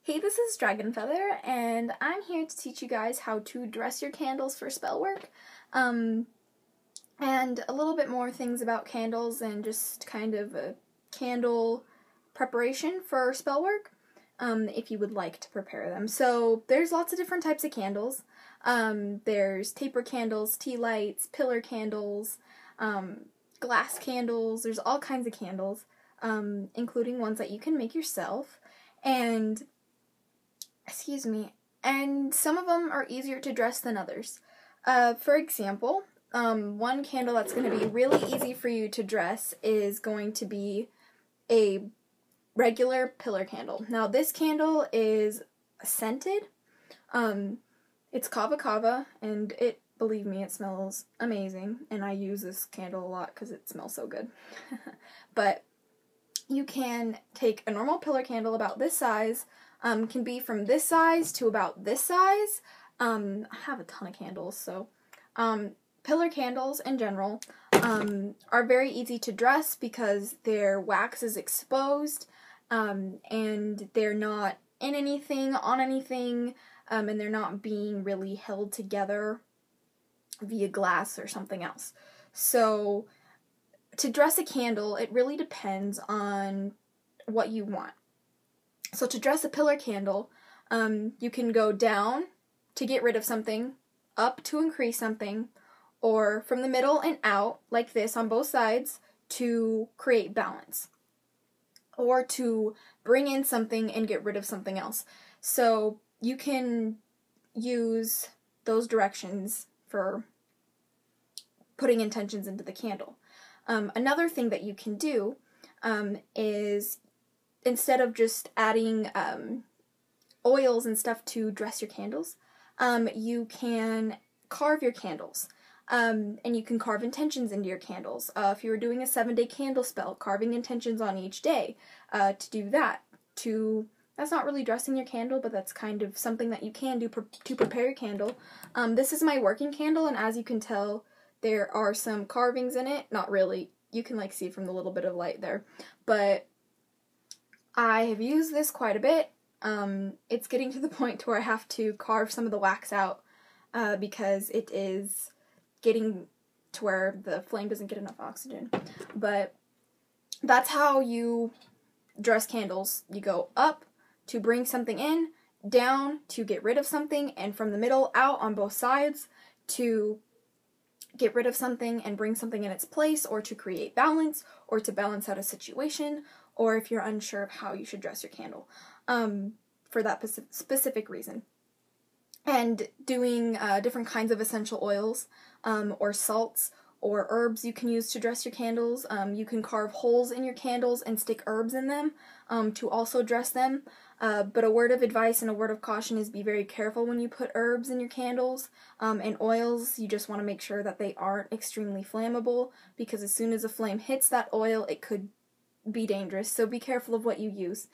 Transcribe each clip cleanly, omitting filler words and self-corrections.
Hey, this is Dragonfeather, and I'm here to teach you guys how to dress your candles for spell work, and a little bit more things about candles and just kind of a candle preparation for spell work, if you would like to prepare them. So there's lots of different types of candles. There's taper candles, tea lights, pillar candles, glass candles. There's all kinds of candles, including ones that you can make yourself, and and some of them are easier to dress than others. For example, one candle that's going to be really easy for you to dress is going to be a regular pillar candle. Now, this candle is scented. It's Kava Kava, and believe me, it smells amazing, and I use this candle a lot because it smells so good. But you can take a normal pillar candle about this size, can be from this size to about this size. I have a ton of candles, so pillar candles in general are very easy to dress because their wax is exposed, and they're not in anything, on anything, and they're not being really held together via glass or something else. So to dress a candle, it really depends on what you want. So to dress a pillar candle, you can go down to get rid of something, up to increase something, or from the middle and out, like this on both sides, to create balance, or to bring in something and get rid of something else. So you can use those directions for putting intentions into the candle. Another thing that you can do is, instead of just adding oils and stuff to dress your candles, you can carve your candles. And you can carve intentions into your candles. If you were doing a 7-day candle spell, carving intentions on each day to do that. That's not really dressing your candle, but that's kind of something that you can do to prepare your candle. This is my working candle, and as you can tell, there are some carvings in it. Not really. You can see from the little bit of light there. But I have used this quite a bit. It's getting to the point to where I have to carve some of the wax out because it is getting to where the flame doesn't get enough oxygen. But that's how you dress candles. You go up to bring something in, down to get rid of something, and from the middle out on both sides to get rid of something and bring something in its place, or to create balance, or to balance out a situation, or if you're unsure of how you should dress your candle, for that specific reason. And doing different kinds of essential oils, or salts, or herbs you can use to dress your candles. You can carve holes in your candles and stick herbs in them to also dress them. But a word of advice and a word of caution is be very careful when you put herbs in your candles. And oils, you just want to make sure that they aren't extremely flammable, because as soon as a flame hits that oil, it could be dangerous. So be careful of what you use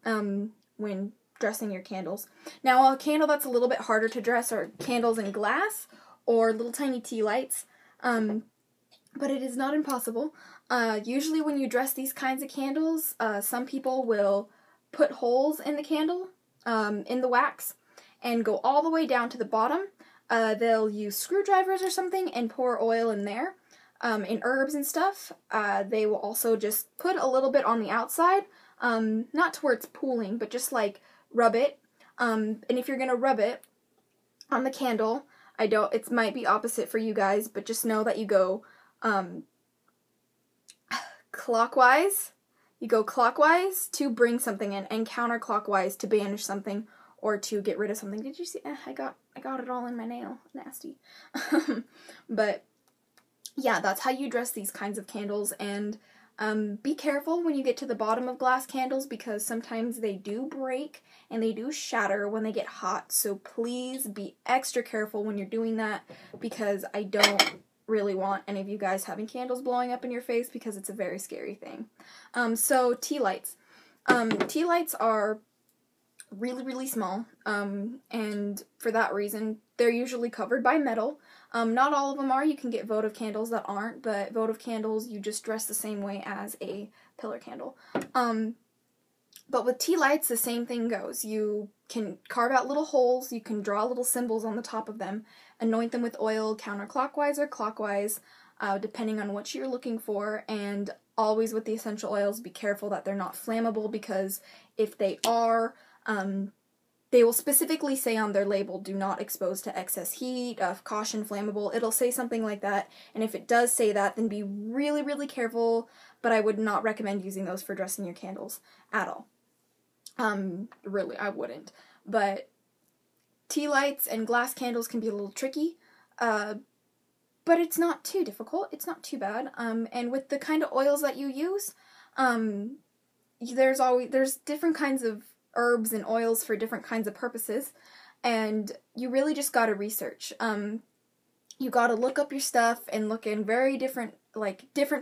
when dressing your candles. Now, a candle that's a little bit harder to dress are candles in glass or little tiny tea lights. But it is not impossible. Usually when you dress these kinds of candles, some people will put holes in the candle, in the wax, and go all the way down to the bottom. They'll use screwdrivers or something and pour oil in there, in herbs and stuff. They will also just put a little bit on the outside, not to where it's pooling, but just rub it. And if you're gonna rub it on the candle, it might be opposite for you guys, but just know that you go clockwise. You go clockwise to bring something in, and counterclockwise to banish something or to get rid of something. Did you see? I got it all in my nail. Nasty. But yeah, that's how you dress these kinds of candles. And be careful when you get to the bottom of glass candles, because sometimes they do break and they do shatter when they get hot. So please be extra careful when you're doing that, because I don't really want any of you guys having candles blowing up in your face, because it's a very scary thing. So tea lights. Tea lights are really, really small, and for that reason, they're usually covered by metal. Not all of them are. You can get votive candles that aren't, but votive candles you just dress the same way as a pillar candle. But with tea lights, the same thing goes. You can carve out little holes, you can draw little symbols on the top of them, anoint them with oil counterclockwise or clockwise, depending on what you're looking for, and always with the essential oils, be careful that they're not flammable, because if they are, they will specifically say on their label, do not expose to excess heat, caution flammable. It'll say something like that, and if it does say that, then be really, really careful, but I would not recommend using those for dressing your candles at all. Really, I wouldn't. But tea lights and glass candles can be a little tricky, but it's not too difficult. It's not too bad. And with the kind of oils that you use, there's different kinds of herbs and oils for different kinds of purposes, and you really just gotta research. You gotta look up your stuff and look in very different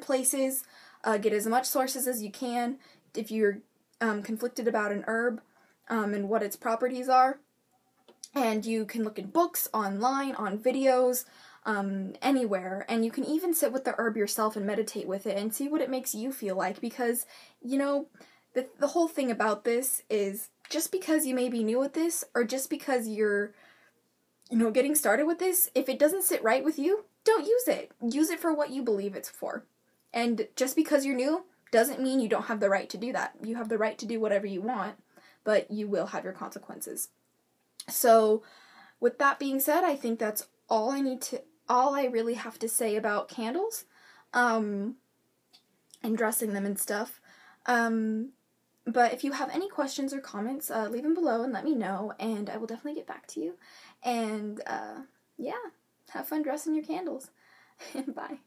places, get as much sources as you can if you're conflicted about an herb and what its properties are. And you can look in books, online, on videos, anywhere, and you can even sit with the herb yourself and meditate with it and see what it makes you feel like, because, you know, the whole thing about this is, just because you may be new at this, or just because you're, you know, getting started with this, if it doesn't sit right with you, don't use it. Use it for what you believe it's for. And just because you're new doesn't mean you don't have the right to do that. You have the right to do whatever you want, but you will have your consequences. So, with that being said, I think that's all I really have to say about candles, and dressing them and stuff. But if you have any questions or comments, leave them below and let me know, and I will definitely get back to you. And, yeah, have fun dressing your candles. Bye.